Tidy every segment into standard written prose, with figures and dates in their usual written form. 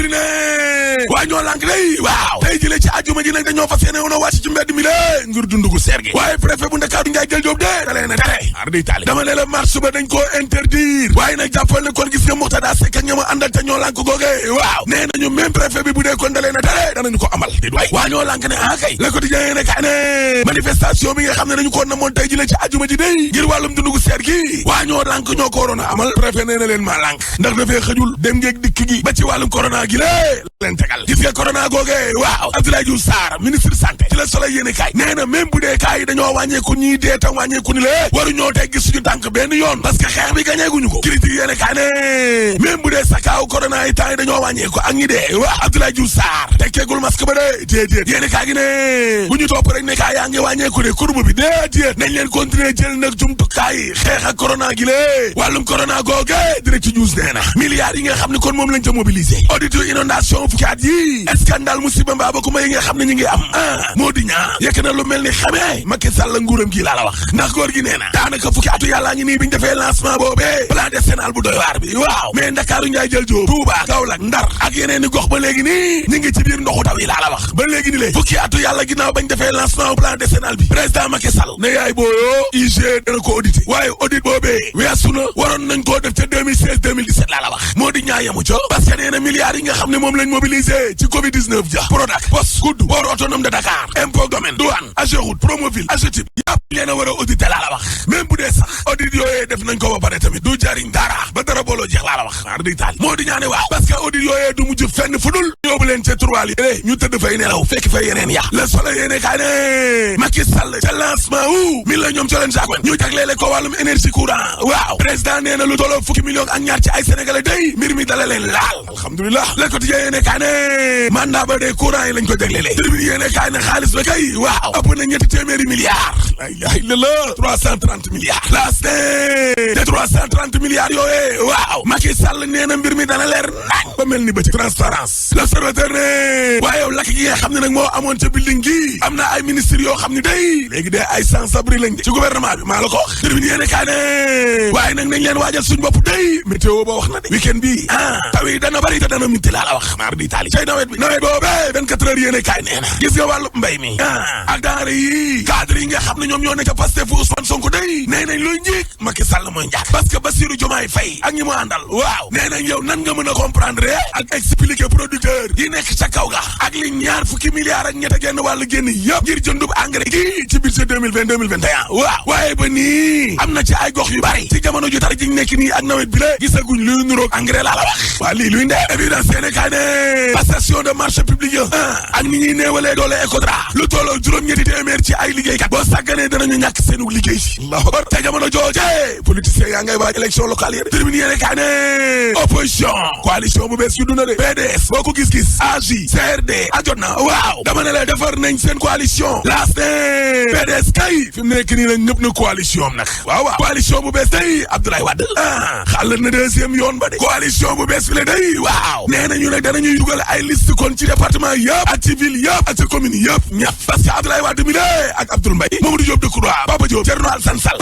Tribune ne waa ñoo lànk day waaw tey jëlee ci àjjuma ji nag dañoo fas yéene woon a wàcc ci mbedd mi de ngir dundugu seer gi waaye préfet bu Ndakaaru Ndiaye Jël Joob de da leen a tere ar day taali dama ne la marche ba dañ koo interdire waaye nag jàppal ne kon gis nga Mourtada Seck ak ña ma àndal te ñoo lànk googe waaw nee nañu même préfet bi bu dee kon da leen a tere danañu ko amal dit waay waa ñoo lànk ne kay Le Quotidien ne kay ne manifestation bi nga xam ne dañu ko namoon tey jëlee ci àjjuma ji day ngir wàllum dundugu seer gi waa ñoo lànk ñoo ko waroon a amal préfet nee na leen maa lànk ndax dafee xëjul dem ngeeg dikk gi ba ci wàllum corona gi lée leen tegal gis nga corona googe waaw Abdoulaye Diouf Sarr ministre santé ci la Soleil yéene kaay nee na même bu dee kaay yi dañoo wàññeeku ñii dee tam wàññeeku ni lee waru ñoo teggi suñu tànk benn yoon parce que xeex bi gañeeguñu ko critique yéene kaay ne même bu dee sakaaw corona yi temps yi dañoo wàññeeku ak ñi dee waaw Abdoulaye Diouf Sarr tekkeegul masque ba de déedéet yéene kaay gi ne bu ñu topp rek ne kaay yaa ngi wàññeeku de courbe bi déedéet nañ leen continuer jël nag jumtukaay yi xeex ak corona gi lée wàllum corona googe direct news nee na milliards yi nga xam ne kon moom lañ ca mobiliser audit inondation fukki at yi scandale musiba mbaa ba ku ma yi nga xam ne ñu ngi am moo di ñaa yekk na lu mel ni xamee Macky Sall nguuram gi laa la wax ndax góor gi nee na daanaka fukki atu yàllaa ngi nii biñu defee lancement boobee plan décennal bu doy waar bi waaw mais Ndakaaru Ndiaye Jël Joob Touba Kaolack Ndar ak yeneen i gox ba léegi nii ñu ngi ci biir ndoxu taw yi laa la wax ba léegi ni lée fukki atu yàlla ginnaaw bañ defee lancement plan décennal bi président Macky Sall ne yaay booyoo IG dana ko audité waaye audit boobee weesu na waroon nañ koo def ca 2016 2017 laa la wax moo di ñaa yemu ca parce que nee na milliards yi nga xam ne moom lañ mobilisé ci Covid 19 ja Prodac Poste Kudd port autonome de Dakar impôt domaine douane Ageroute Promoville AGETIP yàpp leen a war a audité laa la wax même bu dee sax audit yooyee def nañ ko ba pare tamit du jariñ dara ba dara booloo jeex laa la wax ar di taal moo di ñaane waaw parce que audit yooyee du mujj fenn fu dul yóbbu leen ca trois li ñu tëdd fay nelaw fekk fay yeneen ya Le Soleil yéene kaa ne Macky Sall ca lancement wu mi la ñoom ca leen jàkkoon ñu jagleele ko wàllum énergie courant waaw président nee na lu tolloo fukki millions ak ñaar ci ay sénégalais day mbir mi dala leen laal alhamdulilah Le Quotidien yéene kaa ne mandat ba de courant yi lañ ko jagleele Tribune yéene kaa ne xaalis ba kay waaw ëpp na ñetti téeméeri milliards la ilaha illallah 330 milliards laas te 330 milliards yooyee waaw Macky Sall nee na mbir mi dana leer nañ ba mel ni ba ci transparence L'Observateur ne waaye yow lakk gi nga xam ne nag moo amoon ca building gi am na ay ministres yoo xam ne day léegi de ay sans-abri lañ ci gouvernement bi maa la ko wax Tribune yéene kaa ne waaye nag nañ leen waajal suñ bopp day météo ba wax na de week-end bi taw yi dana bari te dana mitti laa la wax maar di taali cay nawet bi nawet boobee 24 heures yéene kaay nee na gis nga wàllu mbay mi ak denrée yi cadre yi nga xam ne ñoom ñoo nekk Pastef fu Ousmane Sonko day nee nañ luy njiig Macky Sall mooy njaag parce que Bassirou Diomaye Faye ak ñi mu àndal waaw nee nañ yow nan nga mën a comprendre ak expliquer producteur yi nekk ca kaw ga ak li ñaar fukki milliards ak ñett genn wàllu génn yëpp ngir jëndub engrais gi ci budget 2020-2021 waaw waaye ba nii am na ci ay gox yu bari ci jamono ju tar ji nekk nii ak nawet bi la gisaguñ luy nuroog engrais laa la wax waa lii luy ndee évidence yéene kaay ne passation de marché public yo ak ni ñuy néewalee doole Ecotra lu tolloo juróom-ñetti téeméer ci ay liggéeykat boo sàgganee danañu ñàkk seenu liggéey allahu akbar te jamono jooje politicien yaa ngay waaj élection locale yi Tribune yéene kaay ne opposition coalition bu bees yu duna de PDS boo ko gis-gis AJ CRD ajot na waaw dama ne la defar nañ seen coalition laas ne PDS kay fi mu nekk nii nag ñëpp na coalition am nag waaw waaw coalition bu bees day Abdoulaye Wade xàllal na deuxième yoon ba de coalition bu bees fi la day waaw nee nañu nag danañuy dugal ay liste kon ci département yëpp ak ci ville yëpp ak ci commune yëpp ñëpp parce que Abdoulaye Wade mi de ak Abdoul Mbaye Mamadou Diop Decroix Papa Diop Thierno Alassane Sall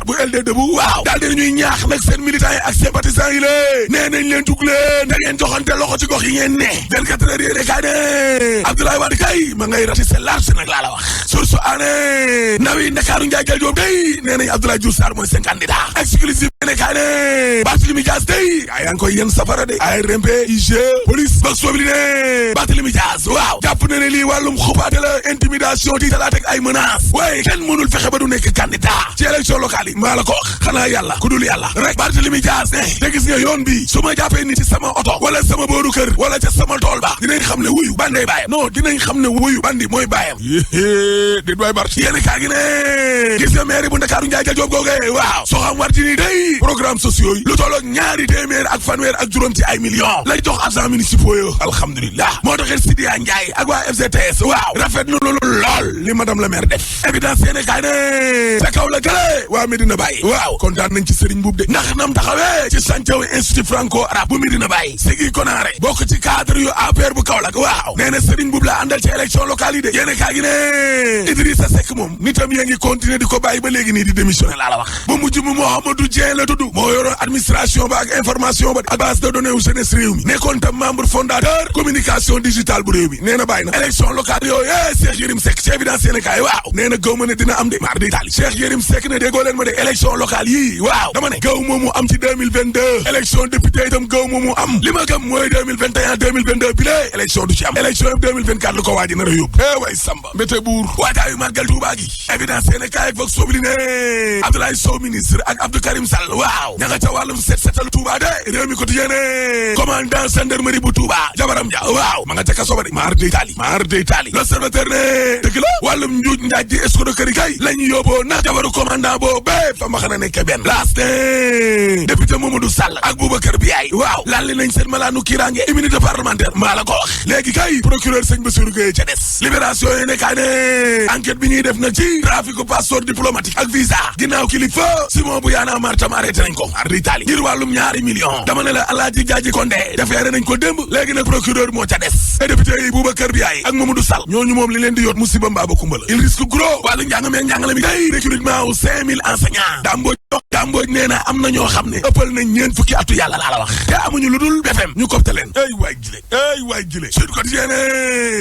bu LD Debout waaw daal dinañuy ñaax nag seen militants yi ak sympathisants yi lée nee nañ leen jug leen da ngeen joxante loxo ci gox yi ngeen ne 24 heures yéene kaay ne Abdoulaye Wade kay ma ngay ratisser large nag laa la wax source année ndawi Ndakaaru Ndiaye Jël Joob day nee nañ Abdoulaye Diouf Sarr mooy seen candidat exclusif yéene kaay ne Barthélémy Dias day yaa ngi koy yenn safara de ARMP IG police box sobli ne Barthélémy Dias waaw jàpp na ne lii wàllum xupaate la intimidation di talaat ak ay menaces waaye kenn mënul fexe ba du nekk candidat ci élection locale maa la ko xanaa yàlla ku dul yàlla rek Barthélémy Dias ne te gis nga yoon bi su ma jàppee nit ci sama oto wala sama booru kër wala ca sama tool ba dinañ xam ne wuyu bandee baayam non dinañ xam ne wuyu bandi mooy baayam di doy Bart yéen kaa gi ne gis nga maire bu Ndakaaru Ndiaye Jël Joob googe waaw soo xam war ci ni day programme sociaux yi lu tolloog ñaari téeméer ak fanweer ak juróom ci ay millions lay jox agents municipaux yo alhamdulilah moo taxit Sidia Ndiaye ak waa FGTS waaw rafet na loolu lool li madame la maire def évidence yéen kaa ne ca kaw la gële waa Medina Baye waaw kontaan nañ ci Serigne Mboup de ndax nam taxawee ci chantier institut franco arabe bu Medina Baye Sigi Konaré bokk ci cadre yu APR bu Kaolack waaw nee na Serigne Mboup la àndal ci élection locale yi de yéene kaa gi ne Idrissa Seck moom nitam yaa ngi continuer di ko bàyyi ba léegi nii di démissionner laa la wax ba mujj mu Mouhamadou Dieng la tudd moo yoroon administration ba ak information ba ak base de données wu jeunesse réew mi nekkoon tam membre fondateur communication digitale bu réew mi nee na bàyyi na élection locale yooyu Cheikh Yérim Seck ci évidence yéene kaay waaw nee na gaw ma ne dina am de mar di taali Cheikh Yérim Seck ne déggoo leen ma de élection locale yii waaw dama ne gaw moomu am ci 2022 élection député itam gaw moomu am li ma gëm mooy 2021 2022 bi lée élection du ci am élection 2024 lu ko waaji nar a yóbbu way Samba mbéte buur waajaayu màggal Tuubaa gi évidence yéene kaay ak Vox Populi ne Abdoulaye Sow ministre ak Abdou Karim Sall waaw ña nga ca wàllum setal Touba de réew mi quotidien ne commandant gendarmerie bu Touba jabaram ja waaw ma nga ca kaso ba de maar day taali l'observateur ne dëgg la wàllum njuuj njaaj di escroquerie kay lañu yóbboo ndax jabaru commandant boo bee fa ma xana nekk benn laas ne député Mamadou Sall ak Boubacar Biaye waaw lalli nañ seen malaanu kiiraange immunité parlementaire maa la ko wax léegi kay procureur sëñ Bassirou Gueye ca des libération yi ne kaay ne enquête bi ñuy def nag ci trafic passeport diplomatique ak visa ginnaaw kilifa Simon bu yaana martam arrêté nañ ko ar di taali ngir wàllum $2 millions dama ne la Alaaji Jaaji Condé defeere nañ ko démb léegi nag procureur moo ca des te député yi Boubacar Biaye ak Mamadou Sall ñooñu moom li leen di yoot musiba mbaa ba kumba la il risque gros wàllu njàngale mi day recrutement wu 5000 enseignants Damboj nee na am na ñoo xam ne ëppal nañ ñeent fukki atu yàlla laa la wax te amuñu lu dul BFM ñu kopte leen ay waay jile Sud Quotidien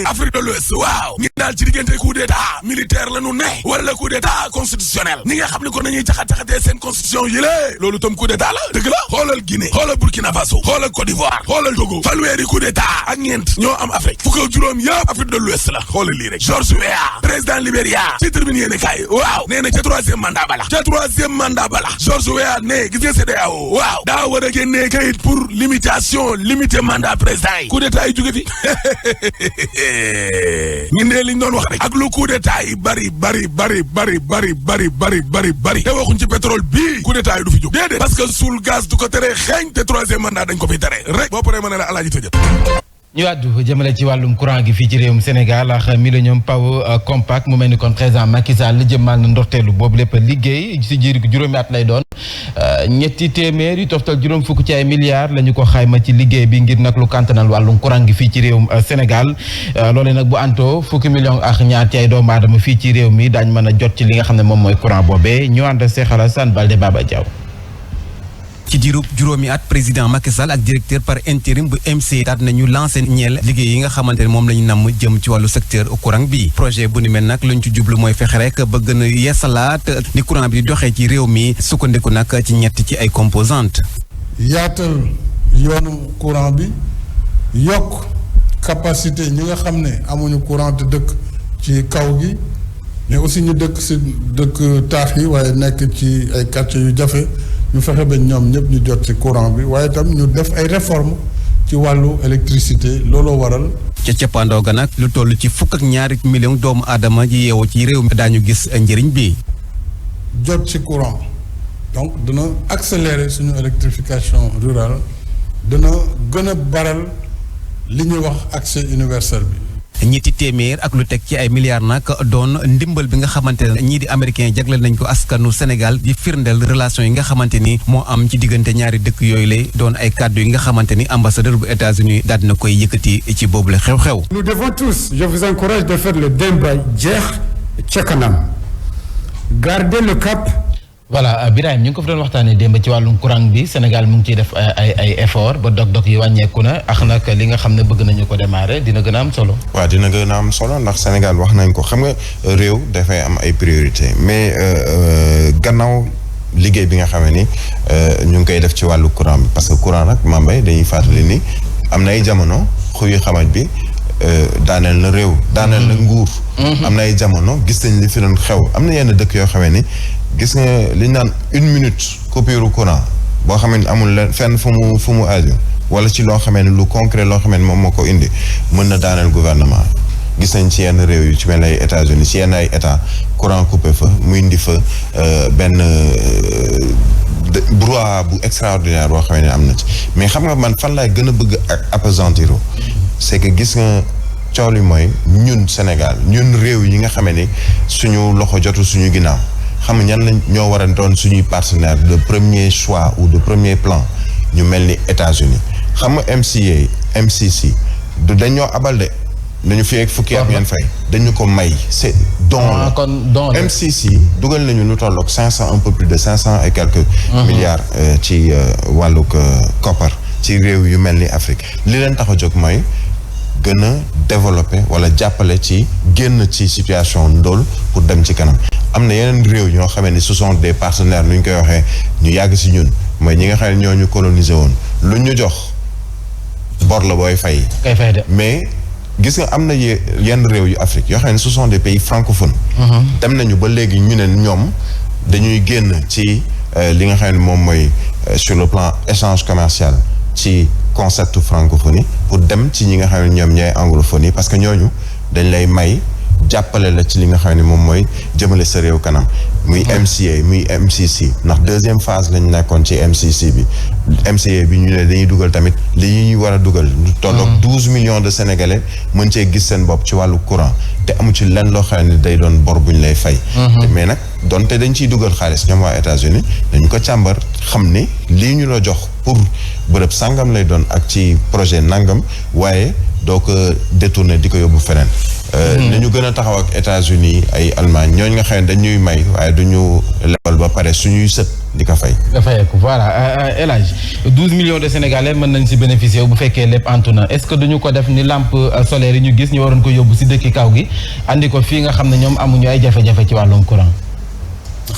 Afrique de l'Ouest waaw ñi daal ci diggante coup d'état militaire la ñu ne wala coup d'état constitutionnel ñi nga xam ne ko nañuy caxat-caxatee seen constitution yi lée loolu tam coup d'état la dëgg la xoolal Guinée xoolal Burkina Faso xoolal Côte d'Ivoire xoolal Togo fanweeri coup d'état ak ñeent ñoo am Afrique fukk ak juróom yëpp Afrique de l'Ouest la xoolal lii rek George Weah président Libéria ci tribune yéene kaay waaw nee na ca troisième mandat bala George Weah ne gis nga CEDEAO waaw daa war a génnee kayit pour limité mandat président yi coup d'état yi jóge fi ñun de liñ doon wax rek ak lu coup d'état yi bari te waxuñ ci pétrole bii coup d'état yi du fi jóg déedéet parce que suul gaz du ko tere xeeñ te troisième mandat dañ ko fi tere rek boo paree ma ne la alaaji tëjët ñu àddu jëmale ci wàllum courant gi fii ci réewum Sénégal ak Millennium Power Compact mu mel ni kon président Macky Sall jëmmal na ndorteelu boobu lépp liggéey ci juróomi at lay doon ñetti téeméer yu toftal juróom fukk ci ay milliards la ñu ko xayma ci liggéey bi ngir nag lu kantanal wàllum courant gi fii ci réewum Sénégal loolee nag bu antoo fukki million ak ñaar ci ay doomu aadama fii ci réew mi daañ mën a jot ci li nga xam ne moom mooy courant boobee ñu ànd Cheikh Alassane Balde Baba Diaw. ci diirub juróomi at président Macky Sall ak directeur par intérim bu MC daat nañu lancé ñeel liggéey yi nga xamante ne moom la ñu namm jëm ci wàllu secteur courant bi projet bu ni mel nag lañ ci jublu mooy fexe rek ba gën a yeesalaat ni courant bi di doxee ci réew mi sukkandiku nag ci ñett ci ay composantes. yaatal yoonu courant bi yokk capacité ñi nga xam ne amuñu courant te dëkk ci kaw gi mais aussi ñu dëkk si dëkk taax yi waaye nekk ci ay quartiers yu jafe. ñu fexe ba ñoom ñëpp ñu jot ci courant bi waaye itam ñu def ay réformes ci wàllu électricité looloo waral. ca cappaandaw ga nag lu toll ci 12 millions doomu aadama yi yeewoo ci réew mi daañu gis njëriñ bi. jot ci courant donc dina accélérer suñu électrification rurale dina gën a baral li ñuy wax accès universel bi. ñetti téeméer ak lu teg ci ay milliards nag doon ndimbal bi nga xamante ne ñii di américain jagleel nañ ko askanu Sénégal di firndeel relation yi nga xamante ni moo am ci diggante ñaari dëkk yooyu lay doon ay kàddu yi nga xamante ni ambassadeur bu États-Unis daal dina koy yëkkati ci boobule xew-xew. Nous devons tous, je vous encourage de faire le démb jeex ca kanam garder le cap. voilà Birahim ñu ngi ko fi doon waxtaanee démb ci wàllum courant bi Sénégal mu ngi ciy def ay effort ba dog-dog yi wàññeeku na ak nag li nga xam ne bëgg nañu ko démarrer dina gën a am solo. waaw dina gën a am solo ndax Sénégal wax nañ ko xam nga réew dafay am ay priorité mais gannaaw liggéey bi nga xam ne ni ñu ngi koy def ci wàllu courant bi parce que courant nag Mambay dañuy fàttali ni am na ay jamono xuyu xamaj bi daaneel na réew. daaneel na nguur. am na ay jamono gis nañ li fi doon xew am na yenn dëkk yoo xam ne ni. gis nga li ñu naan 1 minute coupure courant boo xam ne amul leen fenn fu mu aju wala ci loo xamee ne lu concret loo xamee ne moom moo ko indi mën na daaneel gouvernement gis nañ ci yenn réew yu ci mel ne ay États-Unis ci yenn ay état courant coupé fa mu indi fa benn brouhaha bu extraordinaire boo xamee ne am na ci mais xam nga man fan laay gën a bëgg ak appesantir c'est que gis nga coow li mooy ñun Sénégal ñun réew yi nga xamee ni suñu loxo jotu suñu ginnaaw xam nga ñan lañ ñoo war a doon suñuy partenaire de premier choix ou de premier plan ñu mel ni États-Unis xam nga MCC du dañoo abal de nañu fi ak fukki at ngeen fay dañu ko may c'est don la MCC dugal nañu lu tolloog 500 un peu plus de 500 et quelques milliards ci wàllug koppar ci réew yu mel ni Afrique li leen tax a jóg mooy gën a développer wala jàppale ci génn ci situation ndóol pour dem ci kanam am na yeneen réew ñoo xamee ni ce sont des partenaires nu ñu koy waxee ñu yàgg si ñun mooy ñi nga xam ne ñoo ñu coloniser woon lu ñu jox bor la booy fay mais gis nga am na yenn réew yu Afrique yoo xam ne ce sont des pays francophones dem nañu ba léegi ñu ne ñoom dañuy génn ci li nga xam ne moom mooy sur le plan échange commercial ci concept francophonie pour dem ci ñi nga xam ne ñoom ñooy anglophonie parce que ñooñu dañ lay may jàppale la ci li nga xam ne moom mooy jëmale sa réew kanam muy MCA muy MCC ndax deuxième phase lañ nekkoon ci MCC bi MCA bi ñu ne dañuy dugal tamit li ñuy war a dugal lu tolloog 12 millions de Sénégalais mën cee gis seen bopp ci wàllu courant te amu ci lenn loo xam ne day doon bor bu ñu lay fay mais nag donte dañ ciy dugal xaalis ñoom waa États-Unis dañ ko càmbar xam ni lii ñu la jox pour bërëb sàngam lay doon ak ci projet nangam waaye doo ko détourné di ko yóbbu feneen nañu gën a taxaw ak États-Unis ay Allemagne ñooñu nga xam ne dañuy may waaye duñu lebal ba pare suñuy sët di ko fay nga fayeeku voilà El Hadj 12 millions de Sénégalais mën nañ si bénéficier bu fekkee lépp antu na est-ce que duñu ko def ni lampe solaire yi ñu gis ñu waroon ko yóbbu si dëkki kaw gi andi ko fii nga xam ne ñoom amuñu ay jafe-jafe ci wàllum courant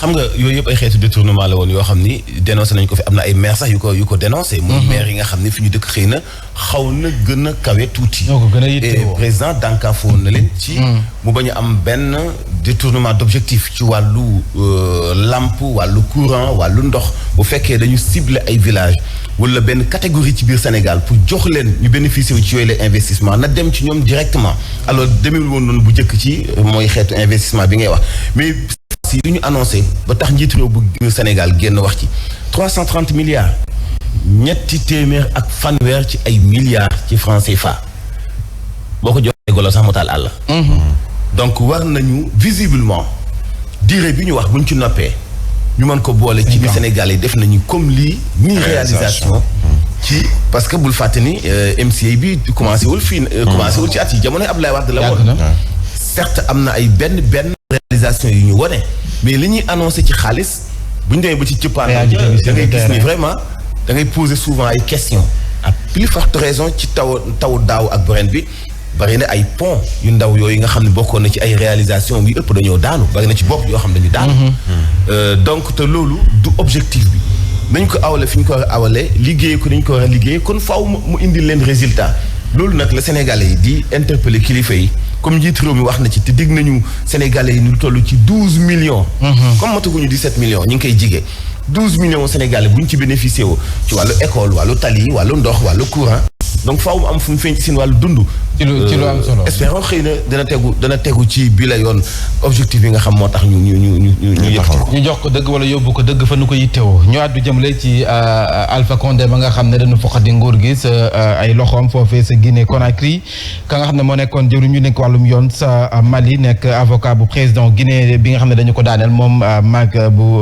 xam nga yooyu yëpp ay xeetu détournement la woon yoo xam ni dénoncé nañ ko fi am na ay maire sax yu ko dénoncé muy maire yi nga xam ni fi ñu dëkk xëy na xaw na gën a kawe tuuti ñoo ko gën a yittewoo président dànkaafu woon na leen ci mu bañ a am benn détournement d'objectif ci wàllu lampe wàllu courant wàllu ndox bu fekkee dañu ciblé ay villages wala benn catégorie ci biir Sénégal pour jox leen ñu bénéficier wu ci yooyu les investissements na dem ci ñoom directement alors demewul woon noonu bu njëkk ci mooy xeetu investissement bi ngay wax mais si li ñu annoncé ba tax njiitu réew bu Sénégal génn wax ci 330 milliards ñetti téeméer ak fanweer ci ay milliards ci francs CFA boo ko joxee golo sax mu taal àll donc war nañu visiblement durée bi ñu wax buñ ci noppee ñu mën ko boole ci ni Sénégal yi def nañu comme lii ni réalisation ci parce que bul fàtte ni MCA bi commencé wul fii commencé wul ci at yi jamonoy Abdoulaye Wade la woon certes am na ay benn réalisation yu ñu wone mais li ñuy annoncé ci xaalis bu ñu demee ba ci cëppaan da ngay gis ni vraiment da ngay poser souvent ay questions à plus forte raison ci taw daaw ak ren bi bari na ay pont yu ndaw yooyu nga xam ne bokkoon na ci ay réalisation yu ëpp dañoo daanu bari na ci bopp yoo xam ne dañu daanu donc te loolu du objectif bi nañ ko awale fi ñu ko war a awalee liggéey ko dañ ko war a liggéey kon faaw mu indi leen résultat loolu nag la Sénégalais yi di interpeller kilifa yi comme njiit réew mi wax na ci te digg nañu Sénégalais yi ñu toll ci 12 millions. comme mataguñu 17 millions ñu ngi koy jigee 12 millions Sénégalais bu ñu ci bénéficié woo ci wàllu école wàllu tali wàllu ndox wàllu courant donc faaw mu am fu mu feeñ ci seen wàllu dund. ci lu am solo. espérons xëy na dana tegu ci bi la yoon objectif bi nga xam moo tax ñu yëkkati ko. ñu jox ko dëgg wala yóbbu ko dëgg fa nu ko yittewoo ñu àddu jëmale ci Alpha Condé ba nga xam ne dañu foqati nguur gi sa ay loxoom foofee sa Guinée Conakry ka nga xam ne moo nekkoon jëwriñ ñu nekk wàllum yoon sa Mali nekk avocat bu président Guinée bi nga xam ne dañu ko daaneel moom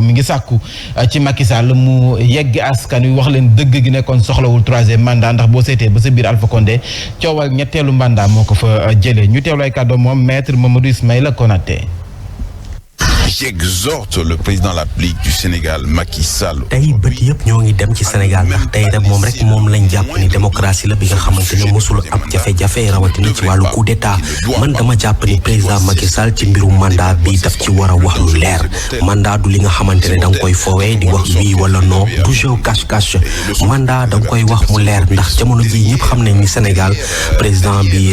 mi ngi sàkku ci Macky Sall mu yegg askan wi wax leen dëgg gi nekkoon soxlawul troisième mandat ndax boo seetee ba sa biir Alpha Condé coowal ñetteelu mandat moo ko fa jëlee ñu teewlu ay kàddu moom maître Mamadou Ismaïla Konaté. J'exhorte le président de la République du Sénégal Macky Sall. tey bët yëpp ñoo ngi dem ci Sénégal ndax tey rek moom lañ jàpp ni démocratie la bi nga xamante ne mosul am jafe-jafe rawatina ci wàllu coup d'état man dama jàpp ni président Macky Sall ci mbirum mandat bi daf ci war a wax lu leer mandat du li nga xamante ne da nga koy foowee di wax oui wala non du jeu cache-cache mandat da nga koy wax mu leer ndax jamono ji ñëpp xam nañ ni Sénégal président bi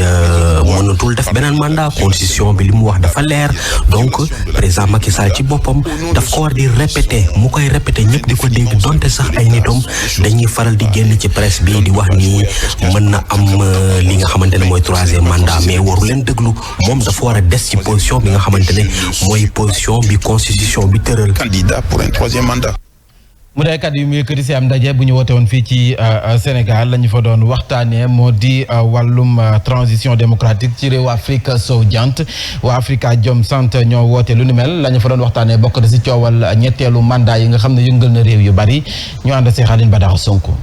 mënatul def beneen mandat constitution bi li mu wax dafa leer donc président Macky Sall ci boppam daf ko war di répéter mu koy répéter ñëpp di ko dégg donte sax ay nitam dañuy faral di génn ci presse bi di wax ni mën na am li nga xamante ne mooy troisième mandat mais waru leen déglu moom dafa war a des ci position bi nga xamante ne mooy position bi constitution bi tëral. Candidat pour un troisième mandat. mu dee kat yu mu yëkkati si am ndaje bu ñu woote woon fii ci Sénégal la ñu fa doon waxtaanee moo di wàllum transition démocratique ci réew Afrique sowu jant waa Africa Jom Center ñoo woote lu ni mel la ñu fa doon waxtaanee bokk na si coowal ñetteelu mandat yi nga xam ne yëngal na réew yu bari ñu ànd si Xalin Badara Sonko.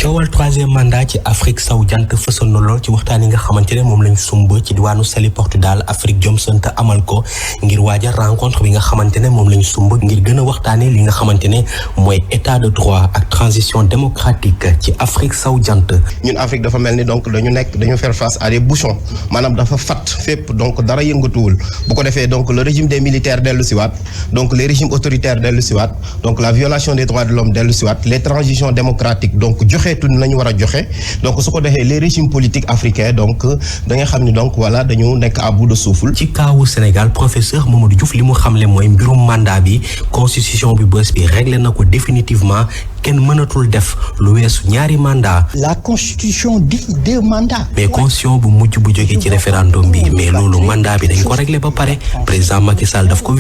coowal troisième mandat ci Afrique sowu jant fësal na lool ci waxtaan yi nga xamante ne moom lañ sumb ci diwaanu Saly Portudal Afrique Jom Center amal ko ngir waajal rencontre bi nga xamante ne moom lañ sumb ngir gën a waxtaanee li nga xamante ne mooy état de droit ak transition démocratique ci Afrique sowu jant. ñun Afrique dafa mel ni donc dañu faire face à des bouchons maanaam dafa fat fépp donc dara yëngatuwul bu ko defee donc le régime des militaires dellu siwaat donc les régimes autoritaires dellu siwaat donc la violation des droits de l'homme dellu siwaat les transitions démocratiques donc tun lañu war a joxe donc su ko defee les régimes politiques africains donc da nga xam ni donc voilà dañu nekk à bout de souffle. ci kaawu Sénégal professeur Mamadou Diouf li mu xamle mooy mbirum mandat bi constitution bi bés bi réglé na ko définitivement kenn mënatul def lu weesu ñaari mandat. la constitution dit 2 mandats. mais constitution bu mujj bu jógee ci référendum bi mais loolu mandat bi dañ ko réglé ba pare président Macky Sall daf ko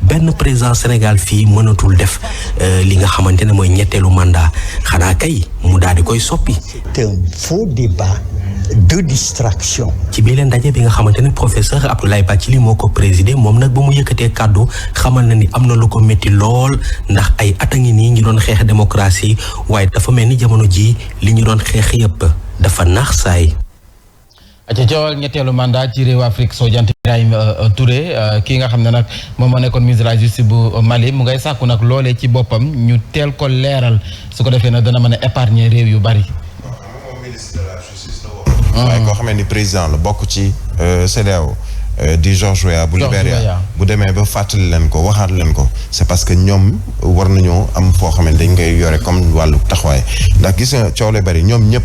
benn président Sénégal fii mënatul def li nga xamante ne mooy ñetteelu mandat xanaa kay mu daal di koy soppi. c'est un faux débat de distraction. ci biir ndaje bi nga xamante ne professeur Abdoulaye Bathily moo ko présidé moom nag ba mu yëkkatee kàddu xamal na ni am na lu ko métti lool ndax ay at a ngi nii ñu doon xeex démocratie waaye dafa mel ni jamono ji li ñu doon xeex yëpp dafa naax saay. ca coowal ñetteelu mandat ci réew Afrique sowu jant Ibrahima Touré kii nga xam ne nag moom moo nekkoon ministre de la justice bu Mali mu ngay sàkku nag loolee ci boppam ñu teel ko leeral su ko defee nag dana mën a épargner réew yu bari. moom ministre de la justice la waaye koo xamee ni président la bokk ci CEDEAO di George Weah bu Libéria bu demee ba fàttali leen ko waxaat leen ko c'est parce que ñoom war nañoo am foo xam ne dañ koy yore comme wàllu taxawaay ndax gis nga coow la bari ñoom ñëpp.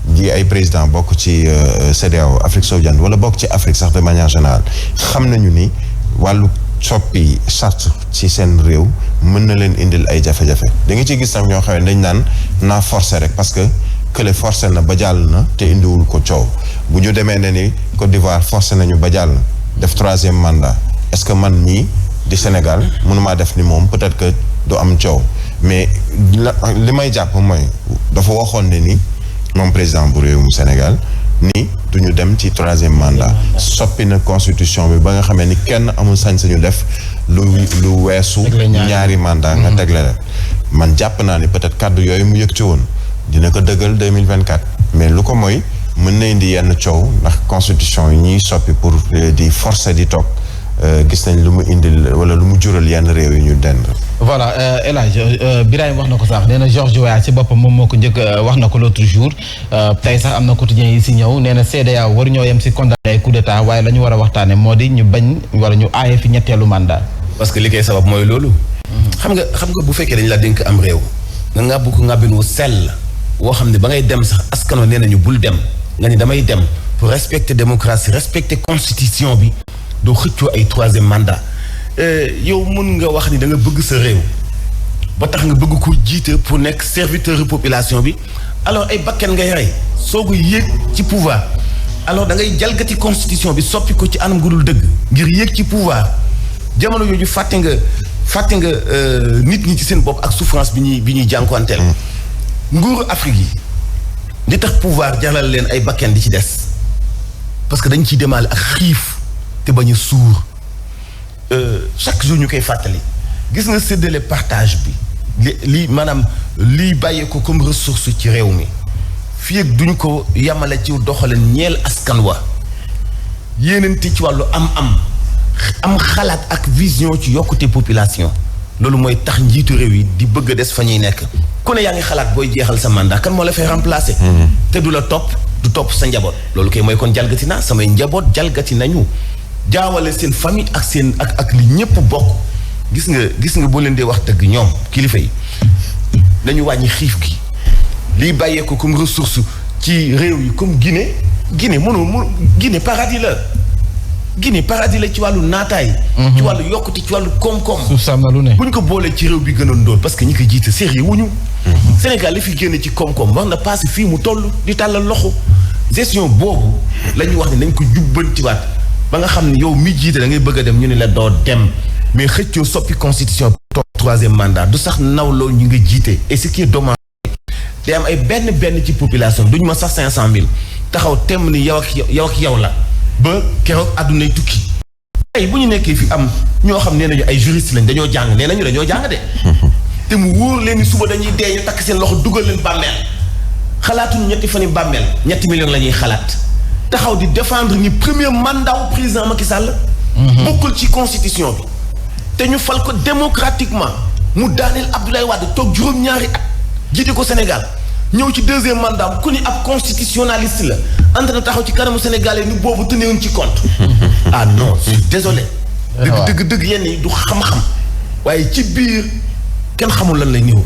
di ay président bokk ci CEDEAO Afrique sowu jant wala bokk ci Afrique sax de manière générale xam nañu ni wàllu soppi charte ci seen réew mën na leen indil ay jafe-jafe da nga ciy gis tam ñoo xam ne dañ naan naa forcer rek parce que kële forcer na ba jàll na te indiwul ko coow bu ñu demee ne ni Côte d'Ivoire forcer nañu ba jàll def 3e mandat est-ce que man mii di Sénégal mënumaa def ni moom peut-être que du am coow mais li may jàpp mooy dafa waxoon ne ni moom président bu réewum Sénégal ni duñu dem ci 3e mandat soppi na constitution bi ba nga xamee ni kenn amul sañ-sañu def lu weesu ñaari mandat nga tegle la man jàpp naa ni peut-être kàddu yooyu mu yëg ci woon dina ko dëggal 2024 mais lu ko mooy mën na indi yenn coow ndax constitution yi ñuy soppi pour di forcer di toog gis nañ lu mu indil wala lu mu jural yenn réew yi ñu dend. voilà El Hadj Birahim wax na ko sax nee na George Weah ci boppam moom moo ko njëkk wax na ko l'autre jour tey sax am na quotidien yi si ñëw nee na CEDEAO waru ñoo yem si condamné ay coup d'état waaye la ñu war a waxtaane moo di ñu bañ wala ñu aaye fi ñetteelu mandat. parce que li koy sabab mooy loolu. xam nga bu fekkee dañ la dénk am réew. nga ngàbb ko ngàbbin wu sell woo xam ne ba ngay dem sax askan wi nee nañu bul dem nga ni damay dem pour respecter démocratie respecter constitution bi. doo xëccoo ay 3e mandat yow mun nga wax ni da nga bëgg sa réew ba tax nga bëgg ko jiite pour nekk serviteur population bi alors ay bakken ngay rey soo ko yéeg ci pouvoir alors da ngay jalgati constitution bi soppi ko ci anam gu dul dëgg ngir yéeg ci pouvoir jamono yooyu fàtte nga nit ñi ci seen bopp ak souffrance bi ñuy jànkuwanteel nguuru Afrique yi di tax pouvoir jalal leen ay bakken di ci des parce que dañ ciy demaale ak xiif te bañ a suur chaque jour ñu koy fàttali gis nga séddale partage bi lii maanaam lii bàyyee ko comme ressource ci réew mi fii ak duñ ko yamale ci doxalin ñeel askan wa yéenante ci wàllu am xalaat ak vision ci yokkute population loolu mooy tax njiitu réew yi di bëgg a des fa ñuy nekk ku ne yaa ngi xalaat booy jeexal sa mandat kan moo la fay remplacer. te du la topp du topp sa njaboot loolu kay mooy kon jalgati naa samay njaboot jalgati nañu jaawale seen famille ak seen ak li ñëpp bokk gis nga boo leen dee wax dëgg ñoom kilifa yi dañu wàññi xiif gi liy bàyyee ko comme ressource ci réew yi comme Guinée Guinée paradis la ci wàllu naataay. ci wàllu yokkute ci wàllu koom-koom. suuf sam na lu ne. bu ñu ko boolee ci réew bi gën a ndóol parce que ñi ko jiite sérieux wuñu. Sénégal li fi génne ci koom-koom war na passé fii mu toll di tàllal loxo gestion boobu la ñu wax ne nañ ko jubbantiwaat ba nga xam ne yow mi jiite da ngay bëgg a dem ñu ne la doo dem mais xëccoo soppi constitution toog troisième mandat du sax nawloo ñu nga jiite et ce qui est dommage day am ay benn ci population duñu ma sax 500,000 taxaw temm ni yow ak yow la ba keroog àddunay tukki. tey bu ñu nekkee fi am ñoo xam nee nañu ay juriste lañ dañoo jàng nee nañu dañoo jàng de. te mu wóor leen ni suba dañuy dee ñu takk seen loxo dugal leen bàmmeel xalaatuñu ñetti fan yi bàmmeel 3 millions la ñuy xalaat taxaw di défendre ni premier mandat wu président Macky Sall. bokkul ci constitution bi. te ñu fal ko démocratiquement mu daaneel Abdoulaye Wade toog juróom-ñaari at jiite ko Sénégal ñëw ci deuxième mandat ku ni ab constitutionnaliste la ànd na taxaw ci kanamu Sénégalais ni boobu tënewuñ ci compte. ah non je suis désolé. dëgg yenn yi du xam-xam waaye ci biir kenn xamul lan lay niw.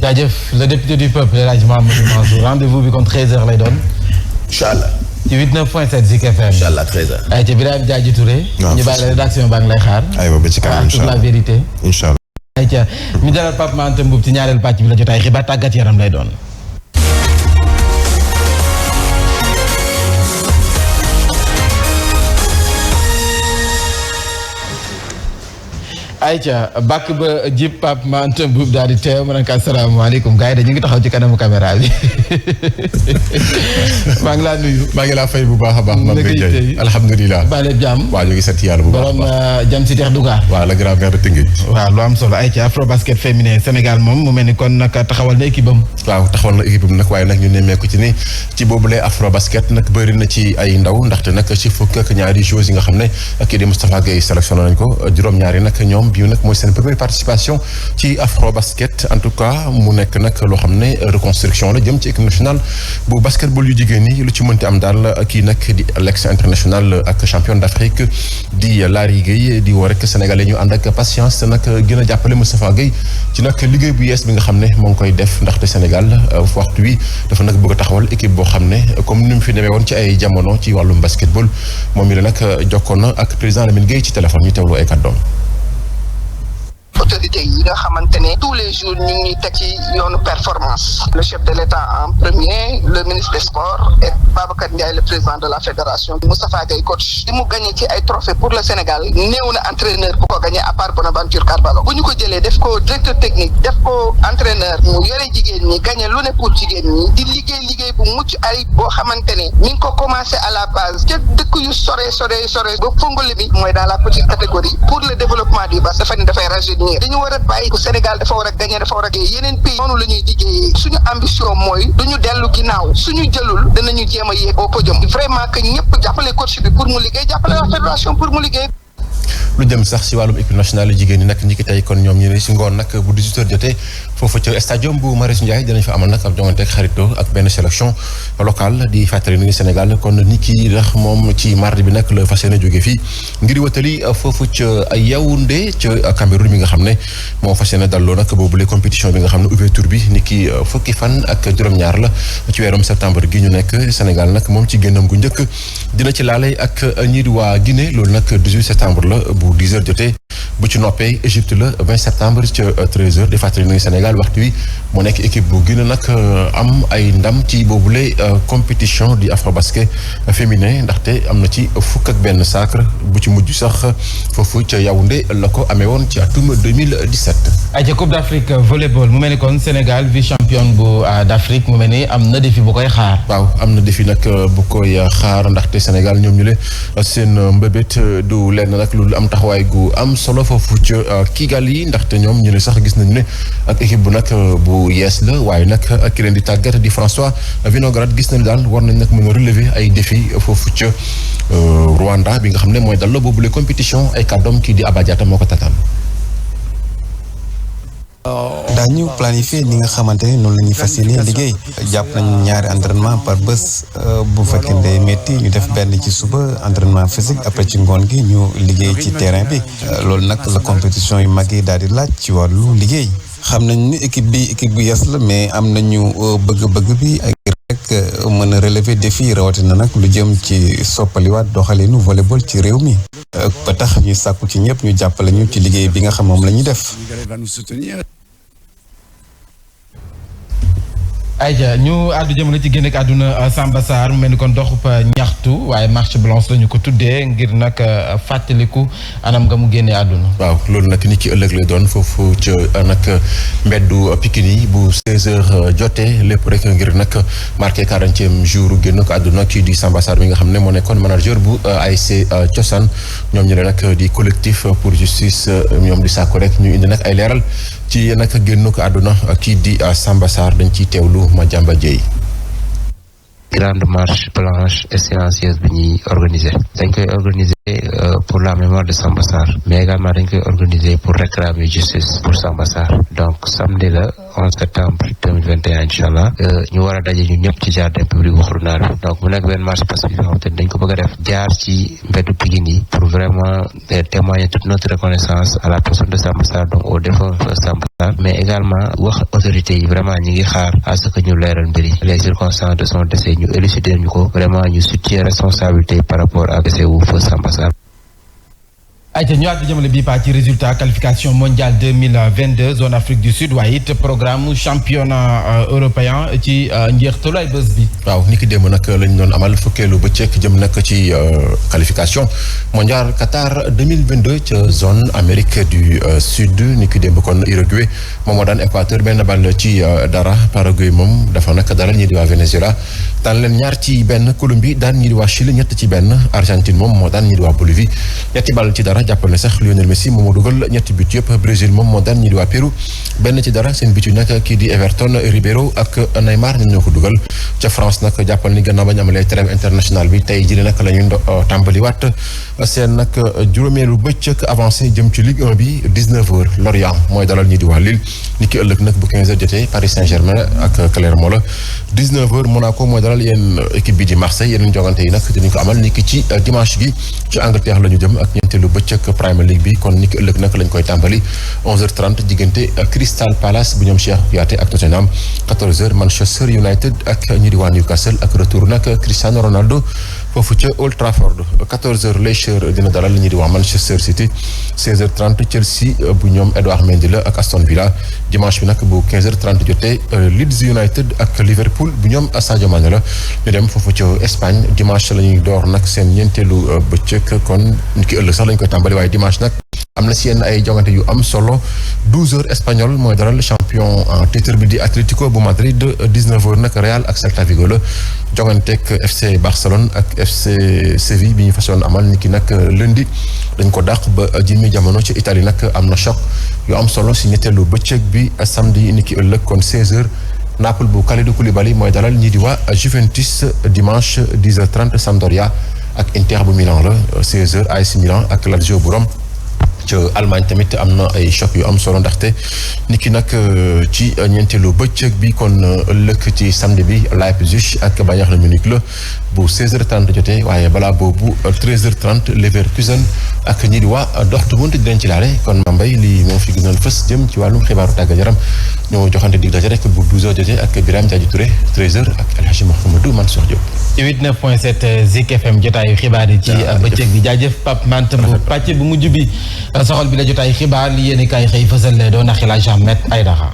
jaajëf le député du peuple El Hadj Mamadou Mansour rendez-vous bi kon 13h lay doon. incha allah. ci 89.7 Zik FM. incha allah 13h. ay ca Birame Diadji Touré. ñu bàyyi la rédaction baa ngi lay xaar. aywa ba ci kanam incha allah toute la vérité. incha allah. ay ca mi dalal Pape Mante Mboup ci ñaareel pàcc bi la jotaay xibaar tàggat yaram lay doon. ayca bàkk ba jib Pape Mante Mboup daal di teew ma ne ko asalaamaaleykum gars yi dañu ngi taxaw ci kanamu caméra bi maa ngi laa nuyu. maa ngi laa fay bu baax a baax. man ngay jaay alhamdulilah. baale jàmm. waaw ñu ngi sant yàlla bu baax a baax. borom jam si teex Duga. waaw la grand maire de Tëngéej. waaw lu am solo ayca afro basket féminin Sénégal moom mu mel ni kon nag taxawal na équipe am. waaw taxawal na équipe am nag waaye nag ñu nemmeeku ci ni ci boobule afro basket nag bëri na ci ay ndaw ndaxte nag ci fukk ak ñaari joueurs yi nga xam ne kii di Moustapha Gueye sélectionné nañ ko juróom-ñaari nag ñoom bii nag mooy seen participation ci afro basket en tout cas mu nekk nag loo xam ne reconstruction la jëm ci équipe nationale bu basketball yu jigéen ñi lu ci mënti am daal kii nag di l'ex international ak championne d'Afrique di Lary Gueye di woo rek sénégalais ñu ànd ak patience te nag gën a jàppale Moustapha Gueye ci nag liggéey bu yees bi nga xam ne moo ngi koy def ndaxte Sénégal waxtu wi dafa nag bëgg a taxawal équipe boo xam ne comme ni mu fi demee woon ci ay jamono ci wàllum basketball moom mi la nag jokkoon na ak président Lamine Gueye ci téléphone ñu teewlu ay kàddoom. autorité yi nga xamante ne tous les jours ñu ngi teg ci yoonu performance le chef de l'État en premier le ministre des sports et Babacar Ndiaye le président de la fédération Moustapha Gueye coach li mu gagné ci ay trophées pour le Sénégal néew na entraîneur bu ko gagné à part Bonaventure Carvalho bu ñu ko jëlee def ko directeur technique def ko entraîneur mu yore jigéen ñi gagné lu ne pour jigéen ñi di liggéey bu mucc ayib boo xamante ne mi ngi ko commencé à la base ca dëkk yu sore ba fongole bi mooy dans la petite catégorie pour le développement du basket dafa ne dafay rajeunir dañu war a bàyyi ko Sénégal dafa war a gagner dafa war a gagner yeneen pays noonu la ñuy liggéeyee suñu ambition mooy duñu dellu ginnaaw suñu jëlul danañu jéem a yéeg au podium vraiment que ñëpp jàppale coach bi pour mu liggéey jàppale la fédération pour mu liggéey. lu jëm sax ci wàllum équipe nationale jigéen ñi nag ñi ki tey kon ñoom ñu ne ci ngoon nag bu 18h jotee foofu ca stadium bu Marius Ndiaye dinañ fa amal nag ab jongante ak xarito ak benn sélection locale di fàttali ni Sénégal kon ni ki ndax moom ci mardi bi nag la fas yéene jóge fii ngir wëtali foofu ca Yaoundé ca Cameroun mi nga xam ne moo fas yéene dalloo nag boobule compétition bi nga xam ne ouverture bi ni ki fukki fan ak juróom-ñaar la ci weerum septembre gi ñu nekk Sénégal nag moom ci génnam gu njëkk dina ci laale ak ñii di waa Guinée loolu nag 18 septembre la bu 10h jotee bu ci noppee Égypte la 20 septembre ca 13h di fàttali ni Sénégal waxtu wi mu nekk équipe bu gën a nag am ay ndam ci boobule compétition di afrobasket féminin ndaxte am na ci fukk ak benn sacre bu ci mujj sax foofu ca Yaoundé la ko amee woon ci atum 2017. ay ca Coupe d'Afrique volleyball mu mel ni kon Sénégal vice championne bu d'Afrique mu mel ni am na défi bu koy xaar. waaw am na défi nag bu koy xaar ndaxte Sénégal ñoom ñu le seen mbébét du lenn nag lu am taxawaay gu am solo foofu ca Kigali ndaxte ñoom ñu ne sax gis nañu ne ak équipe bu nag bu yees la waaye nag ki leen di tàggat di François Vinograd gis nañu daal war nañ nag mën a relever ay défi foofu ca Rwanda bi nga xam ne mooy dal la boobu les compétition ay kàddoom kii di Aba Diatta moo ko tataan. daañu planifier ni nga xamante ni noonu la ñuy fas yéene liggéey jàpp nañu ñaari entraînement par bés bu fekkee day métti ñu def benn ci suba entraînement physique après ci ngoon gi ñu liggéey ci terrain bi loolu nag la compétition yu mag yi daal di laaj ci wàllu liggéey xam nañ ni équipe bu yees la mais am nañu bëgg-bëgg bi ak rek mën a relever défi rawatina nag lu jëm ci soppaliwaat doxalinu volleyball ci réew mi ba tax ñu sàkku ci ñëpp ñu jàppale ñu ci liggéey bi nga xam moom la ñuy def. Aïcha ñu àddu jëmale ci génn ak àdduna Samba Sarr mu mel ni kon doxub ñaxtu waaye marche blanche la ñu ko tuddee ngir nag fàttaliku anam nga mu génnee àdduna. waaw loolu nag ni ki ëllëg lay doon foofu ca nag mbeddu Pikine yi bu 16h jotee lépp rek ngir nag marqué 40e jour génn ko àdduna kii di Samba Sarr mi nga xam ne moo nekkoon manager bu ASC Cosaan ñoom ñu ne nag di collectif pour justice ñoom di sàkku rek ñu indi nag ay leeral ci nag génn ko àdduna kii di Samba Sarr dañ ciy teewlu Madiamba Dieye. grande marche blanche et silencieuse bi ñuy organiser dañ koy organiser pour la mémoire de Samba Sarr mais également dañ koy organiser pour réclamer justice pour Samba Sarr donc samedi la 11 septembre 2021 inchallah ñu war a daje ñu ñëpp ci jardin public bu Xurnaar bi donc mu nekk benn marche pacifique yoo xam te dañ ko bëgg a def jaar ci mbeddu Pikine yi pour vraiment témoigner toute notre reconnaissance à la personne de Samba Sarr donc au défunt Samba Sarr mais également wax autorités yi vraiment ñi ngi xaar à ce que ñu leeral mbir yi les circonstances de son décès ñu élucider ñu ko vraiment ñu situer responsabilité par rapport à décès wu feu Samba Sarr. ayca ñu àddu jëmale bii paa ci résultat qualification mondiale 2022 zone Afrique du Sud waaye it programme championnat européen ci njeextalu ay bés bi. waaw ni ki démb nag lañ doon amal fukkeelu bëccëg jëm nag ci qualification mondiale Qatar 2022 ca zone Amérique du Sud ni ki démb kon Uruguay moom moo daan Équateur benn bal ci dara Paraguay moom dafa nag dalal ñi di waa Venezuela daan leen ñaar ci benn Colombie daan ñi di waa Chili ñett ci benn Argentine moom moo daan ñi di waa Bolivie ñetti bal ci dara. jàppal ne sax Lionel Messi moom moo dugal ñetti but yëpp Brésil moom moo daan ñi di waa Pérou benn ci dara seen but yu nag kii di Everton Ribeiro ak Neymar ñoo ko dugal ca France nag jàppal ni gannaaw ba ñu amalee trêve international bi tey jii nag la ñu tàmbaliwaat seen nag juróomeelu bëccëg avancé jëm ci Ligue 1 bi 19h Lorient mooy dalal ñi di waa Lille ni ki ëllëg nag bu 15h jotee Paris Saint-Germain ak Clermont la 19h Monaco mooy dalal yéen équipe bi di Marseille yeneen jogante yi nag dinañ ko amal ni ki ci dimanche gi ci Angleterre la ñu jëm ak ñeenteelu bëccëg Premier League bi kon ni ki ëllëg nag lañ koy tàmbali 11h30 diggante Crystal Palace bu ñoom Cheikh Kouyaté ak Tottenham 14h Manchester United ak ñi di waa Newcastle ak retour nag Cristiano Ronaldo foofu ca Old Trafford 14h Leicester dina dalal ñi di waa Manchester City 16h30 Chelsea bu ñoom Edouard Mendy la ak Aston Villa dimanche bi nag bu 15h30 jotee Leeds United ak Liverpool bu ñoom Sadio Mané la ñu dem foofu ca Espagne dimanche la ñuy door nag seen ñeenteelu bëccëg kon ni ki ëllëg sax lañ koy tàmbali waaye dimanche nag am na si yenn ay jongante yu am solo 12h espagnol mooy dalal champion en titre bi di Atlético bu Madrid 19h nag Real ak Celta Vigo la jonganteeg FC Barcelone ak FC Séville bi ñu façon amal ni ki nag lundi dañ ko dàq ba jimmi jamono ci Italie nag am na choc yu am solo si ñetteelu bëccëg bi samedi ni ki ëllëg kon 16h Naples bu Kalidou Koulibaly mooy dalal ñi di waa Juventus dimanche 10h30 Sampdoria ak Inter bu Milan la 16h AC Milan ak Lazio bu Rome ca Allemagne tamit am na ay choc yu am solo ndaxte niki nag ci ñeenteelu bëccëg bi kon ëllëg ci samedi bi Leipzig ak Bayern Munich la bu 16h30 jotee waaye balaa boobu 13h30 Leverkusen ak ñi di waa Dortmund dinañ ci laale kon Mambay lii moo fi gënoon fës jëm ci wàllum xibaaru tàggat yaram ñoo joxante dig daje rek bu 12h jotee ak Birame Diadji Touré 13h ak El Hadji Mouhamadou Mansour Diop. 89.7 Zik FM jotaayu xibaar yi ci bëccëg bi jaajëf Pape Mante bu pàcc bu mujj bi soxal bi la jotaayu xibaar li yéen i kaay xëy fësal doon ak El Hadji Ahmed Aïdara